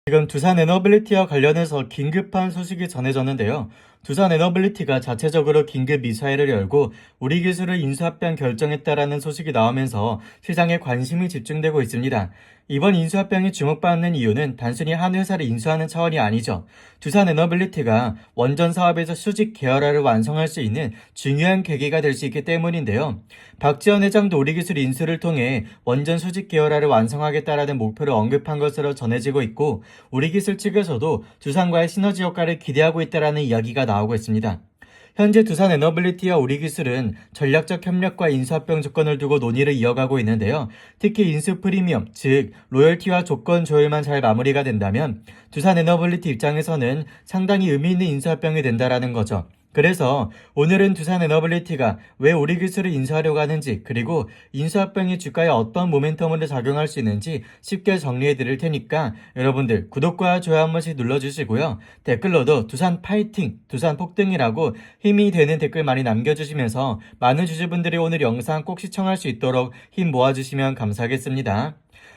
지금 두산 에너빌리티와 관련해서 긴급한 소식이 전해졌는데요. 두산 에너빌리티가 자체적으로 긴급 이사회를 열고 우리 기술을 인수합병 결정했다라는 소식이 나오면서 시장에 관심이 집중되고 있습니다. 이번 인수합병이 주목받는 이유는 단순히 한 회사를 인수하는 차원이 아니죠. 두산 에너빌리티가 원전 사업에서 수직 계열화를 완성할 수 있는 중요한 계기가 될 수 있기 때문인데요. 박지원 회장도 우리 기술 인수를 통해 원전 수직 계열화를 완성하겠다라는 목표를 언급한 것으로 전해지고 있고, 우리 기술 측에서도 두산과의 시너지 효과를 기대하고 있다는 이야기가 나오고 있습니다. 현재 두산 에너빌리티와 우리 기술은 전략적 협력과 인수합병 조건을 두고 논의를 이어가고 있는데요. 특히 인수 프리미엄, 즉 로열티와 조건 조율만 잘 마무리가 된다면 두산 에너빌리티 입장에서는 상당히 의미 있는 인수합병이 된다라는 거죠. 그래서 오늘은 두산 에너빌리티가 왜 우리 기술을 인수하려고 하는지, 그리고 인수합병이 주가에 어떤 모멘텀으로 작용할 수 있는지 쉽게 정리해 드릴 테니까 여러분들 구독과 좋아요 한 번씩 눌러주시고요. 댓글로도 두산 파이팅, 두산 폭등이라고 힘이 되는 댓글 많이 남겨주시면서 많은 주주분들이 오늘 영상 꼭 시청할 수 있도록 힘 모아주시면 감사하겠습니다.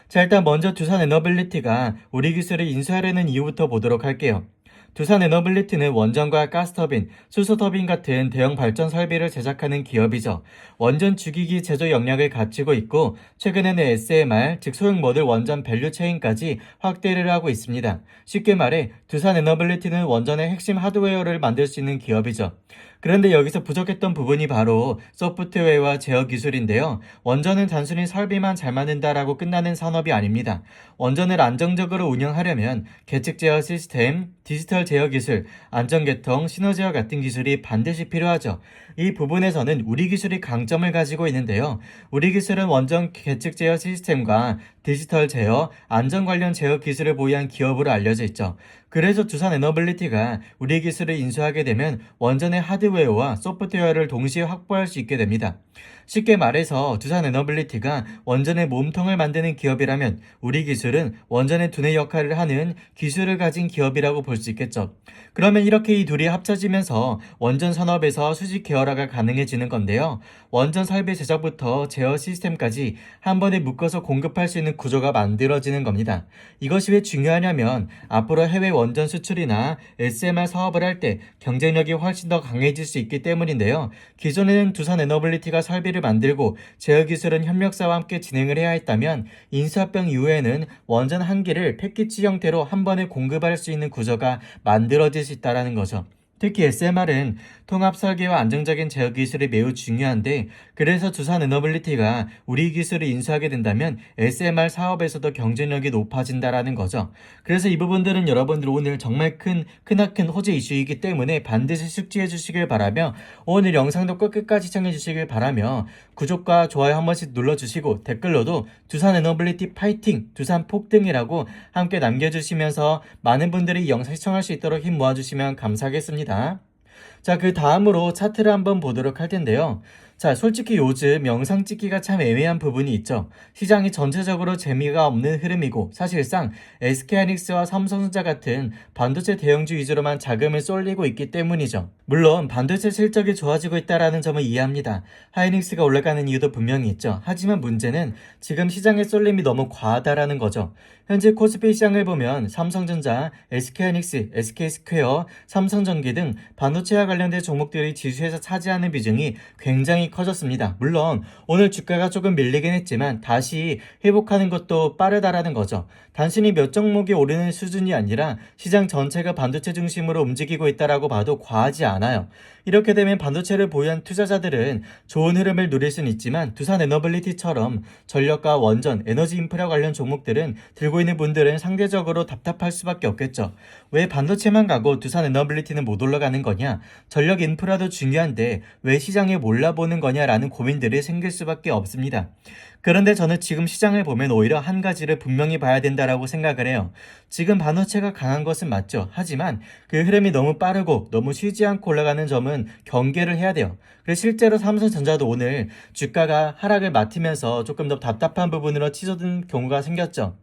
자, 일단 먼저 두산 에너빌리티가 우리 기술을 인수하려는 이유부터 보도록 할게요. 두산 에너빌리티는 원전과 가스터빈, 수소터빈 같은 대형 발전 설비를 제작하는 기업이죠. 원전 주기기 제조 역량을 갖추고 있고, 최근에는 SMR, 즉 소형 모듈 원전 밸류체인까지 확대를 하고 있습니다. 쉽게 말해 두산 에너빌리티는 원전의 핵심 하드웨어를 만들 수 있는 기업이죠. 그런데 여기서 부족했던 부분이 바로 소프트웨어와 제어 기술인데요. 원전은 단순히 설비만 잘 만든다라고 끝나는 산업이 아닙니다. 원전을 안정적으로 운영하려면 계측 제어 시스템, 디지털 제어 기술, 안전계통, 시너지와 같은 기술이 반드시 필요하죠. 이 부분에서는 우리 기술이 강점을 가지고 있는데요. 우리 기술은 원전 계측 제어 시스템과 디지털 제어, 안전 관련 제어 기술을 보유한 기업으로 알려져 있죠. 그래서 두산 에너빌리티가 우리 기술을 인수하게 되면 원전의 하드웨어와 소프트웨어를 동시에 확보할 수 있게 됩니다. 쉽게 말해서 두산 에너빌리티가 원전의 몸통을 만드는 기업이라면 우리 기술은 원전의 두뇌 역할을 하는 기술을 가진 기업이라고 볼 수 있겠죠. 그러면 이렇게 이 둘이 합쳐지면서 원전 산업에서 수직 계열화가 가능해지는 건데요. 원전 설비 제작부터 제어 시스템까지 한 번에 묶어서 공급할 수 있는 구조가 만들어지는 겁니다. 이것이 왜 중요하냐면 앞으로 해외 원전 수출이나 SMR 사업을 할 때 경쟁력이 훨씬 더 강해질 수 있기 때문인데요. 기존에는 두산 에너빌리티가 설비를 만들고 제어 기술은 협력사와 함께 진행을 해야 했다면 인수합병 이후에는 원전 한 개를 패키지 형태로 한 번에 공급할 수 있는 구조가 만들어질 수 있다는 거죠. 특히 SMR은 통합 설계와 안정적인 제어 기술이 매우 중요한데, 그래서 두산 에너빌리티가 우리 기술을 인수하게 된다면 SMR 사업에서도 경쟁력이 높아진다라는 거죠. 그래서 이 부분들은 여러분들 오늘 정말 크나큰 호재 이슈이기 때문에 반드시 숙지해 주시길 바라며, 오늘 영상도 끝까지 시청해 주시길 바라며 구독과 좋아요 한 번씩 눌러주시고 댓글로도 두산 에너빌리티 파이팅, 두산 폭등이라고 함께 남겨주시면서 많은 분들이 이 영상 시청할 수 있도록 힘 모아주시면 감사하겠습니다. 자, 그 다음으로 차트를 한번 보도록 할 텐데요. 자, 솔직히 요즘 영상 찍기가 참 애매한 부분이 있죠. 시장이 전체적으로 재미가 없는 흐름이고, 사실상 SK하이닉스와 삼성전자 같은 반도체 대형주 위주로만 자금을 쏠리고 있기 때문이죠. 물론 반도체 실적이 좋아지고 있다는 점은 이해합니다. 하이닉스가 올라가는 이유도 분명히 있죠. 하지만 문제는 지금 시장의 쏠림이 너무 과하다라는 거죠. 현재 코스피 시장을 보면 삼성전자, SK하이닉스, SK스퀘어, 삼성전기 등 반도체와 관련된 종목들이 지수에서 차지하는 비중이 굉장히 커졌습니다. 물론 오늘 주가가 조금 밀리긴 했지만 다시 회복하는 것도 빠르다라는 거죠. 단순히 몇 종목이 오르는 수준이 아니라 시장 전체가 반도체 중심으로 움직이고 있다라고 봐도 과하지 않아요. 이렇게 되면 반도체를 보유한 투자자들은 좋은 흐름을 누릴 수는 있지만 두산 에너빌리티처럼 전력과 원전, 에너지 인프라 관련 종목들은 들고 있는 분들은 상대적으로 답답할 수밖에 없겠죠. 왜 반도체만 가고 두산 에너빌리티는 못 올라가는 거냐? 전력 인프라도 중요한데 왜 시장에 몰라보는 거냐라는 고민들이 생길 수밖에 없습니다. 그런데 저는 지금 시장을 보면 오히려 한 가지를 분명히 봐야 된다라고 생각을 해요. 지금 반도체가 강한 것은 맞죠. 하지만 그 흐름이 너무 빠르고 너무 쉬지 않고 올라가는 점은 경계를 해야 돼요. 그래서 실제로 삼성전자도 오늘 주가가 하락을 맡으면서 조금 더 답답한 부분으로 치솟은 경우가 생겼죠.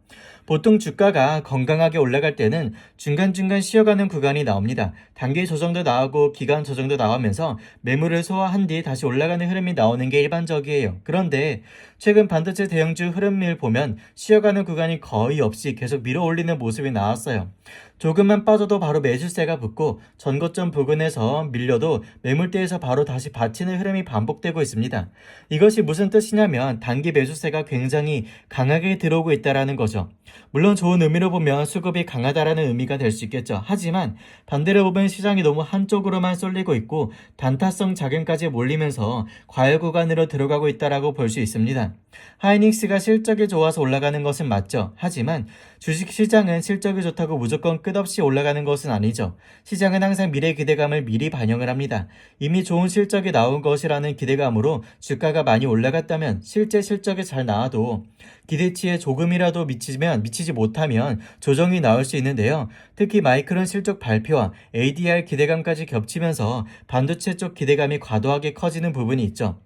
보통 주가가 건강하게 올라갈 때는 중간중간 쉬어가는 구간이 나옵니다. 단기 조정도 나오고 기간 조정도 나오면서 매물을 소화한 뒤 다시 올라가는 흐름이 나오는 게 일반적이에요. 그런데 최근 최근 반도체 대형주 흐름을 보면 쉬어가는 구간이 거의 없이 계속 밀어 올리는 모습이 나왔어요. 조금만 빠져도 바로 매수세가 붙고 전고점 부근에서 밀려도 매물대에서 바로 다시 받치는 흐름이 반복되고 있습니다. 이것이 무슨 뜻이냐면 단기 매수세가 굉장히 강하게 들어오고 있다는 거죠. 물론 좋은 의미로 보면 수급이 강하다라는 의미가 될 수 있겠죠. 하지만 반대로 보면 시장이 너무 한쪽으로만 쏠리고 있고 단타성 자금까지 몰리면서 과열 구간으로 들어가고 있다라고 볼 수 있습니다. 하이닉스가 실적이 좋아서 올라가는 것은 맞죠. 하지만 주식시장은 실적이 좋다고 무조건 끝없이 올라가는 것은 아니죠. 시장은 항상 미래 기대감을 미리 반영을 합니다. 이미 좋은 실적이 나온 것이라는 기대감으로 주가가 많이 올라갔다면 실제 실적이 잘 나와도 기대치에 조금이라도 미치지 못하면 조정이 나올 수 있는데요. 특히 마이크론 실적 발표와 ADR 기대감까지 겹치면서 반도체 쪽 기대감이 과도하게 커지는 부분이 있죠.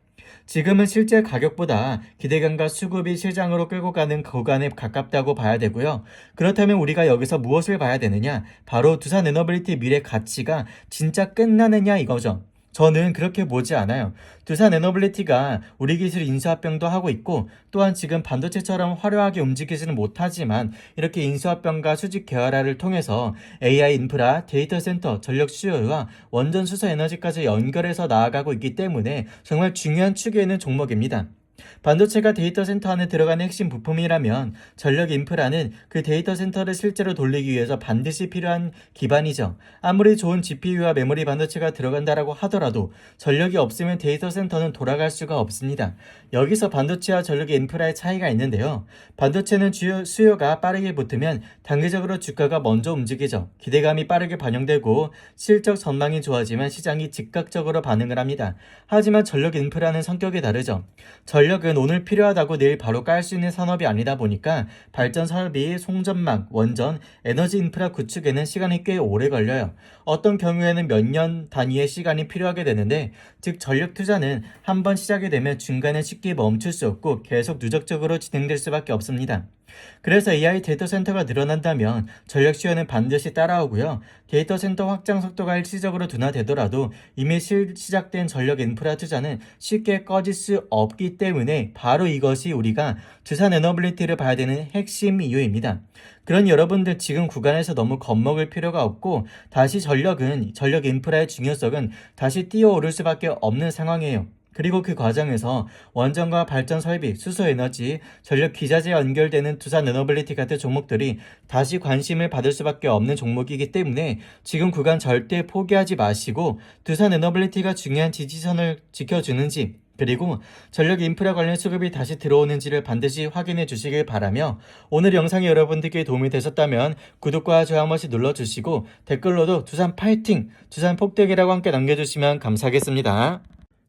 지금은 실제 가격보다 기대감과 수급이 시장으로 끌고 가는 구간에 가깝다고 봐야 되고요. 그렇다면 우리가 여기서 무엇을 봐야 되느냐? 바로 두산 에너빌리티 미래 가치가 진짜 끝나느냐 이거죠. 저는 그렇게 보지 않아요. 두산 에너빌리티가 우리 기술 인수합병도 하고 있고 또한 지금 반도체처럼 화려하게 움직이지는 못하지만 이렇게 인수합병과 수직 계열화를 통해서 AI 인프라, 데이터 센터, 전력 수요와 원전 수소 에너지까지 연결해서 나아가고 있기 때문에 정말 중요한 축에 있는 종목입니다. 반도체가 데이터 센터 안에 들어가는 핵심 부품이라면 전력 인프라는 그 데이터 센터를 실제로 돌리기 위해서 반드시 필요한 기반이죠. 아무리 좋은 GPU와 메모리 반도체가 들어간다라고 하더라도 전력이 없으면 데이터 센터는 돌아갈 수가 없습니다. 여기서 반도체와 전력의 인프라의 차이가 있는데요. 반도체는 수요가 빠르게 붙으면 단기적으로 주가가 먼저 움직이죠. 기대감이 빠르게 반영되고 실적 전망이 좋아지면 시장이 즉각적으로 반응을 합니다. 하지만 전력 인프라는 성격이 다르죠. 전력은 오늘 필요하다고 내일 바로 깔 수 있는 산업이 아니다 보니까 발전 설비, 송전망, 원전, 에너지 인프라 구축에는 시간이 꽤 오래 걸려요. 어떤 경우에는 몇 년 단위의 시간이 필요하게 되는데 즉 전력 투자는 한번 시작이 되면 중간에 쉽게 멈출 수 없고 계속 누적적으로 진행될 수밖에 없습니다. 그래서 AI 데이터 센터가 늘어난다면 전력 수요는 반드시 따라오고요. 데이터 센터 확장 속도가 일시적으로 둔화되더라도 이미 시작된 전력 인프라 투자는 쉽게 꺼질 수 없기 때문에 바로 이것이 우리가 두산 에너빌리티를 봐야 되는 핵심 이유입니다. 그런 여러분들 지금 구간에서 너무 겁먹을 필요가 없고 다시 전력 인프라의 중요성은 다시 뛰어오를 수밖에 없는 상황이에요. 그리고 그 과정에서 원전과 발전 설비, 수소 에너지, 전력 기자재 연결되는 두산 에너빌리티 같은 종목들이 다시 관심을 받을 수밖에 없는 종목이기 때문에 지금 구간 절대 포기하지 마시고 두산 에너빌리티가 중요한 지지선을 지켜주는지 그리고 전력 인프라 관련 수급이 다시 들어오는지를 반드시 확인해 주시길 바라며 오늘 영상이 여러분들께 도움이 되셨다면 구독과 좋아요 한 번씩 눌러주시고 댓글로도 두산 파이팅! 두산 폭대기라고 함께 남겨주시면 감사하겠습니다.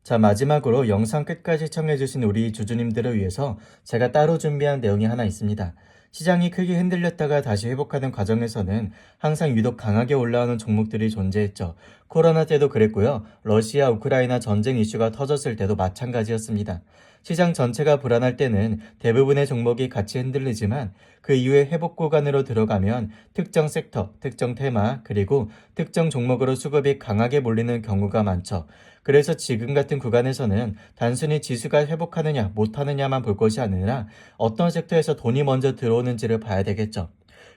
자, 마지막으로 영상 끝까지 시청해주신 우리 주주님들을 위해서 제가 따로 준비한 내용이 하나 있습니다. 시장이 크게 흔들렸다가 다시 회복하는 과정에서는 항상 유독 강하게 올라오는 종목들이 존재했죠. 코로나 때도 그랬고요. 러시아, 우크라이나 전쟁 이슈가 터졌을 때도 마찬가지였습니다. 시장 전체가 불안할 때는 대부분의 종목이 같이 흔들리지만 그 이후에 회복 구간으로 들어가면 특정 섹터, 특정 테마, 그리고 특정 종목으로 수급이 강하게 몰리는 경우가 많죠. 그래서 지금 같은 구간에서는 단순히 지수가 회복하느냐 못하느냐만 볼 것이 아니라 어떤 섹터에서 돈이 먼저 들어오는지를 봐야 되겠죠.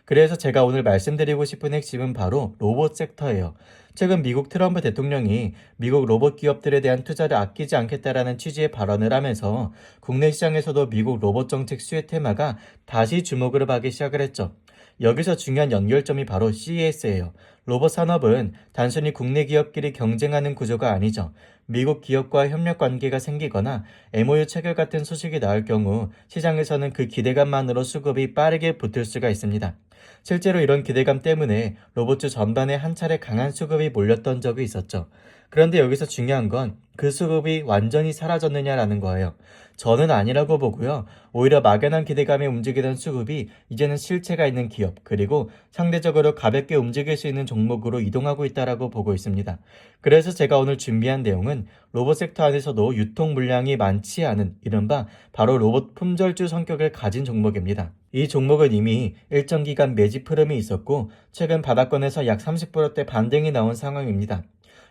그래서 제가 오늘 말씀드리고 싶은 핵심은 바로 로봇 섹터예요. 최근 미국 트럼프 대통령이 미국 로봇 기업들에 대한 투자를 아끼지 않겠다라는 취지의 발언을 하면서 국내 시장에서도 미국 로봇 정책 수혜 테마가 다시 주목을 받기 시작을 했죠. 여기서 중요한 연결점이 바로 CES예요. 로봇 산업은 단순히 국내 기업끼리 경쟁하는 구조가 아니죠. 미국 기업과 협력 관계가 생기거나 MOU 체결 같은 소식이 나올 경우 시장에서는 그 기대감만으로 수급이 빠르게 붙을 수가 있습니다. 실제로 이런 기대감 때문에 로봇주 전반에 한 차례 강한 수급이 몰렸던 적이 있었죠. 그런데 여기서 중요한 건 그 수급이 완전히 사라졌느냐라는 거예요. 저는 아니라고 보고요. 오히려 막연한 기대감에 움직이던 수급이 이제는 실체가 있는 기업 그리고 상대적으로 가볍게 움직일 수 있는 종목으로 이동하고 있다라고 보고 있습니다. 그래서 제가 오늘 준비한 내용은 로봇 섹터 안에서도 유통 물량이 많지 않은 이른바 바로 로봇 품절주 성격을 가진 종목입니다. 이 종목은 이미 일정 기간 매집 흐름이 있었고 최근 바닥권에서 약 30%대 반등이 나온 상황입니다.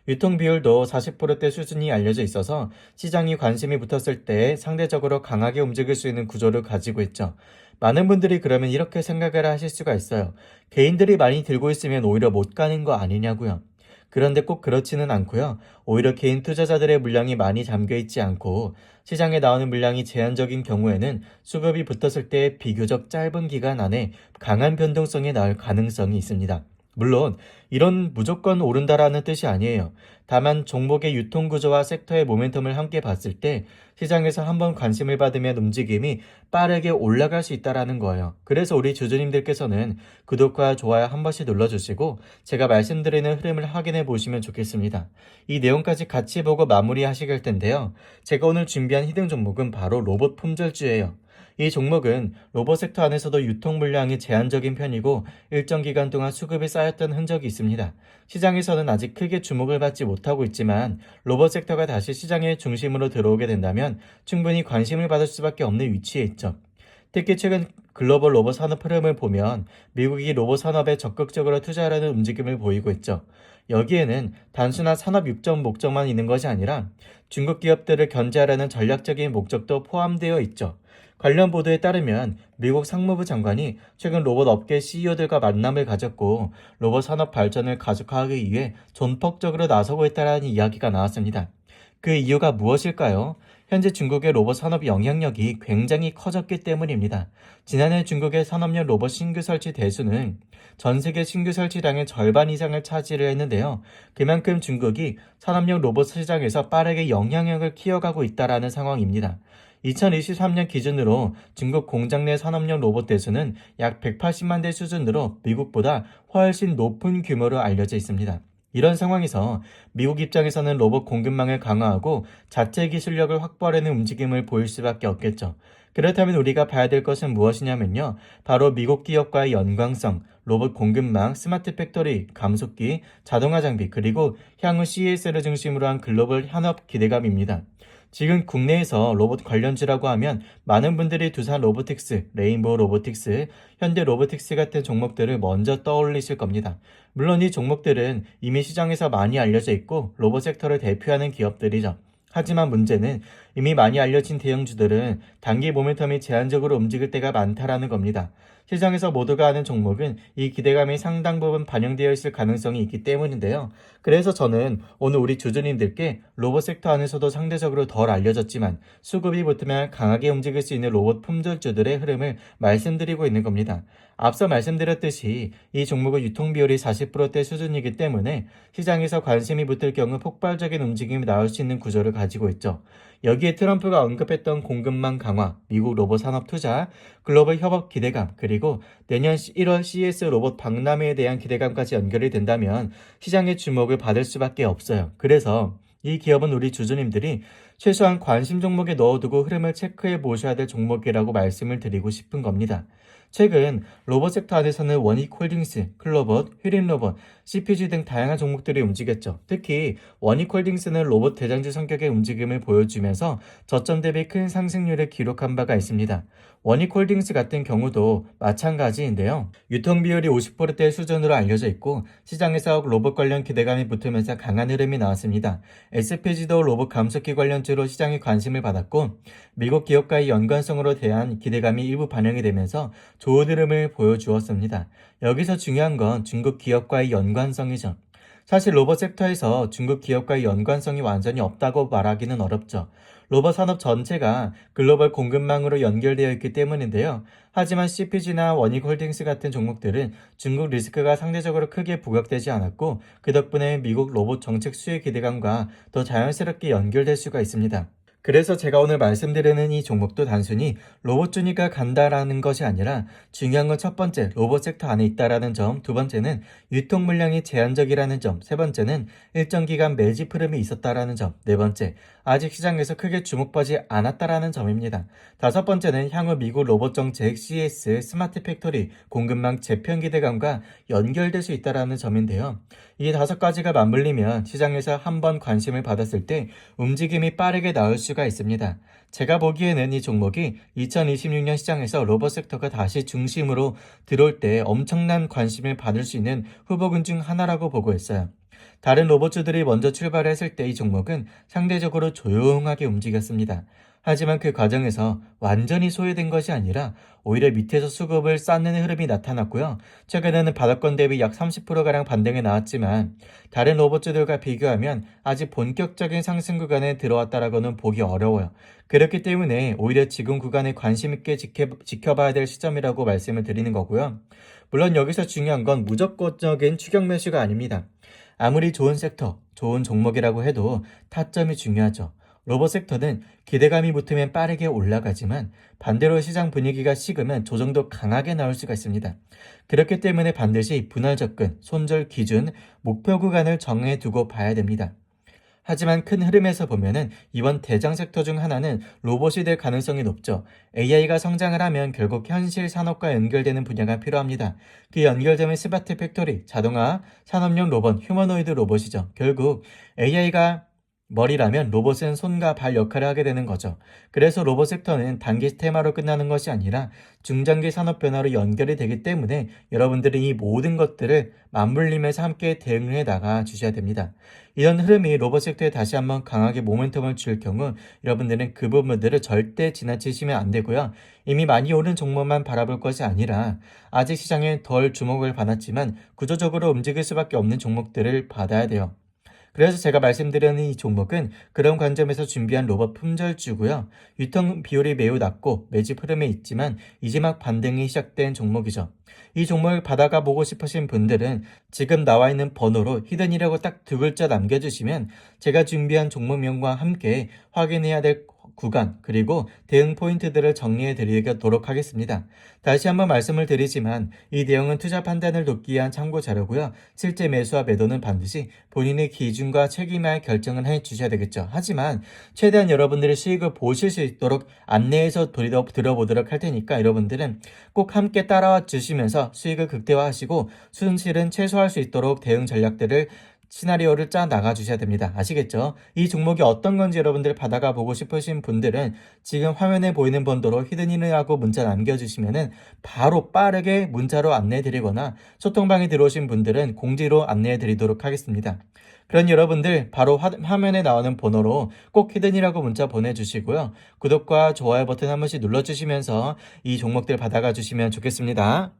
유통 비율도 40%대 수준이 알려져 있어서 시장이 관심이 붙었을 때 상대적으로 강하게 움직일 수 있는 구조를 가지고 있죠. 많은 분들이 그러면 이렇게 생각을 하실 수가 있어요. 개인들이 많이 들고 있으면 오히려 못 가는 거 아니냐고요. 그런데 꼭 그렇지는 않고요. 오히려 개인 투자자들의 물량이 많이 잠겨 있지 않고 시장에 나오는 물량이 제한적인 경우에는 수급이 붙었을 때 비교적 짧은 기간 안에 강한 변동성이 나올 가능성이 있습니다. 물론 이런 무조건 오른다라는 뜻이 아니에요. 다만 종목의 유통 구조와 섹터의 모멘텀을 함께 봤을 때 시장에서 한번 관심을 받으면 움직임이 빠르게 올라갈 수 있다라는 거예요. 그래서 우리 주주님들께서는 구독과 좋아요 한 번씩 눌러주시고 제가 말씀드리는 흐름을 확인해 보시면 좋겠습니다. 이 내용까지 같이 보고 마무리하실 텐데요. 제가 오늘 준비한 히든 종목은 바로 로봇 품절주예요. 이 종목은 로봇 섹터 안에서도 유통 물량이 제한적인 편이고 일정 기간 동안 수급이 쌓였던 흔적이 있습니다. 시장에서는 아직 크게 주목을 받지 못하고 있지만 로봇 섹터가 다시 시장의 중심으로 들어오게 된다면 충분히 관심을 받을 수밖에 없는 위치에 있죠. 특히 최근 글로벌 로봇 산업 흐름을 보면 미국이 로봇 산업에 적극적으로 투자하려는 움직임을 보이고 있죠. 여기에는 단순한 산업 육적 목적만 있는 것이 아니라 중국 기업들을 견제하려는 전략적인 목적도 포함되어 있죠. 관련 보도에 따르면 미국 상무부 장관이 최근 로봇 업계 CEO들과 만남을 가졌고 로봇 산업 발전을 가속화하기 위해 전폭적으로 나서고 있다는 이야기가 나왔습니다. 그 이유가 무엇일까요? 현재 중국의 로봇 산업 영향력이 굉장히 커졌기 때문입니다. 지난해 중국의 산업용 로봇 신규 설치 대수는 전 세계 신규 설치량의 절반 이상을 차지를 했는데요. 그만큼 중국이 산업용 로봇 시장에서 빠르게 영향력을 키워가고 있다는 상황입니다. 2023년 기준으로 중국 공장 내 산업용 로봇 대수는 약 180만 대 수준으로 미국보다 훨씬 높은 규모로 알려져 있습니다. 이런 상황에서 미국 입장에서는 로봇 공급망을 강화하고 자체 기술력을 확보하려는 움직임을 보일 수밖에 없겠죠. 그렇다면 우리가 봐야 될 것은 무엇이냐면요. 바로 미국 기업과의 연관성, 로봇 공급망, 스마트 팩토리, 감속기, 자동화 장비, 그리고 향후 CES를 중심으로 한 글로벌 현업 기대감입니다. 지금 국내에서 로봇 관련주라고 하면 많은 분들이 두산 로보틱스, 레인보우 로보틱스, 현대 로보틱스 같은 종목들을 먼저 떠올리실 겁니다. 물론 이 종목들은 이미 시장에서 많이 알려져 있고 로봇 섹터를 대표하는 기업들이죠. 하지만 문제는 이미 많이 알려진 대형주들은 단기 모멘텀이 제한적으로 움직일 때가 많다라는 겁니다. 시장에서 모두가 아는 종목은 이 기대감이 상당 부분 반영되어 있을 가능성이 있기 때문인데요. 그래서 저는 오늘 우리 주주님들께 로봇 섹터 안에서도 상대적으로 덜 알려졌지만 수급이 붙으면 강하게 움직일 수 있는 로봇 품절주들의 흐름을 말씀드리고 있는 겁니다. 앞서 말씀드렸듯이 이 종목의 유통 비율이 40%대 수준이기 때문에 시장에서 관심이 붙을 경우 폭발적인 움직임이 나올 수 있는 구조를 가지고 있죠. 여기에 트럼프가 언급했던 공급망 강화, 미국 로봇 산업 투자, 글로벌 협업 기대감, 그리고 내년 1월 CES 로봇 박람회에 대한 기대감까지 연결이 된다면 시장의 주목을 받을 수밖에 없어요. 그래서 이 기업은 우리 주주님들이 최소한 관심 종목에 넣어두고 흐름을 체크해 보셔야 될 종목이라고 말씀을 드리고 싶은 겁니다. 최근 로봇 섹터 안에서는 원익홀딩스, 클로봇, 휘린로봇, CPG 등 다양한 종목들이 움직였죠. 특히 원익홀딩스는 로봇 대장주 성격의 움직임을 보여주면서 저점 대비 큰 상승률을 기록한 바가 있습니다. 원익홀딩스 같은 경우도 마찬가지인데요. 유통 비율이 50%대 수준으로 알려져 있고 시장에서 로봇 관련 기대감이 붙으면서 강한 흐름이 나왔습니다. SPG도 로봇 감속기 관련주로 시장에 관심을 받았고 미국 기업과의 연관성으로 대한 기대감이 일부 반영이 되면서 좋은 흐름을 보여주었습니다. 여기서 중요한 건 중국 기업과의 연관성이죠. 사실 로봇 섹터에서 중국 기업과의 연관성이 완전히 없다고 말하기는 어렵죠. 로봇 산업 전체가 글로벌 공급망으로 연결되어 있기 때문인데요. 하지만 CPG나 원익홀딩스 같은 종목들은 중국 리스크가 상대적으로 크게 부각되지 않았고 그 덕분에 미국 로봇 정책 수혜 기대감과 더 자연스럽게 연결될 수가 있습니다. 그래서 제가 오늘 말씀드리는 이 종목도 단순히 로봇주니까 간다라는 것이 아니라 중요한 건 첫 번째 로봇 섹터 안에 있다라는 점, 두 번째는 유통 물량이 제한적이라는 점, 세 번째는 일정 기간 매집 흐름이 있었다라는 점, 네 번째 아직 시장에서 크게 주목받지 않았다라는 점입니다. 다섯 번째는 향후 미국 로봇 정책 CS 스마트 팩토리 공급망 재편 기대감과 연결될 수 있다라는 점인데요. 이 다섯 가지가 맞물리면 시장에서 한번 관심을 받았을 때 움직임이 빠르게 나올 수가 있습니다. 제가 보기에는 이 종목이 2026년 시장에서 로봇 섹터가 다시 중심으로 들어올 때 엄청난 관심을 받을 수 있는 후보군 중 하나라고 보고 있어요. 다른 로봇주들이 먼저 출발했을 때 이 종목은 상대적으로 조용하게 움직였습니다. 하지만 그 과정에서 완전히 소외된 것이 아니라 오히려 밑에서 수급을 쌓는 흐름이 나타났고요. 최근에는 바닥권 대비 약 30%가량 반등이 나왔지만 다른 로봇주들과 비교하면 아직 본격적인 상승 구간에 들어왔다라고는 보기 어려워요. 그렇기 때문에 오히려 지금 구간에 관심 있게 지켜봐야 될 시점이라고 말씀을 드리는 거고요. 물론 여기서 중요한 건 무조건적인 추격 매수가 아닙니다. 아무리 좋은 섹터, 좋은 종목이라고 해도 타점이 중요하죠. 로봇 섹터는 기대감이 붙으면 빠르게 올라가지만 반대로 시장 분위기가 식으면 조정도 강하게 나올 수가 있습니다. 그렇기 때문에 반드시 분할 접근, 손절 기준, 목표 구간을 정해 두고 봐야 됩니다. 하지만 큰 흐름에서 보면은 이번 대장 섹터 중 하나는 로봇이 될 가능성이 높죠. AI가 성장을 하면 결국 현실 산업과 연결되는 분야가 필요합니다. 그 연결점의 스마트 팩토리, 자동화, 산업용 로봇, 휴머노이드 로봇이죠. 결국 AI가 머리라면 로봇은 손과 발 역할을 하게 되는 거죠. 그래서 로봇 섹터는 단기 테마로 끝나는 것이 아니라 중장기 산업 변화로 연결이 되기 때문에 여러분들이 이 모든 것들을 맞물리면서 함께 대응해 나가 주셔야 됩니다. 이런 흐름이 로봇 섹터에 다시 한번 강하게 모멘텀을 줄 경우 여러분들은 그 부분들을 절대 지나치시면 안 되고요. 이미 많이 오른 종목만 바라볼 것이 아니라 아직 시장에 덜 주목을 받았지만 구조적으로 움직일 수밖에 없는 종목들을 받아야 돼요. 그래서 제가 말씀드리는 이 종목은 그런 관점에서 준비한 로봇 품절주고요. 유통 비율이 매우 낮고 매집 흐름에 있지만 이제 막 반등이 시작된 종목이죠. 이 종목을 받아가 보고 싶으신 분들은 지금 나와 있는 번호로 히든이라고 딱 두 글자 남겨주시면 제가 준비한 종목명과 함께 확인해야 될 구간 그리고 대응 포인트들을 정리해 드리도록 하겠습니다. 다시 한번 말씀을 드리지만 이 내용은 투자 판단을 돕기 위한 참고 자료고요. 실제 매수와 매도는 반드시 본인의 기준과 책임하에 결정을 해 주셔야 되겠죠. 하지만 최대한 여러분들의 수익을 보실 수 있도록 안내해서 들어보도록 할 테니까 여러분들은 꼭 함께 따라와 주시면서 수익을 극대화하시고 손실은 최소화할 수 있도록 대응 전략들을 시나리오를 짜 나가 주셔야 됩니다. 아시겠죠? 이 종목이 어떤 건지 여러분들 받아가 보고 싶으신 분들은 지금 화면에 보이는 번호로 히든이라고 문자 남겨주시면은 바로 빠르게 문자로 안내해 드리거나 소통방에 들어오신 분들은 공지로 안내해 드리도록 하겠습니다. 그런 여러분들 바로 화면에 나오는 번호로 꼭 히든이라고 문자 보내주시고요. 구독과 좋아요 버튼 한 번씩 눌러주시면서 이 종목들 받아가 주시면 좋겠습니다.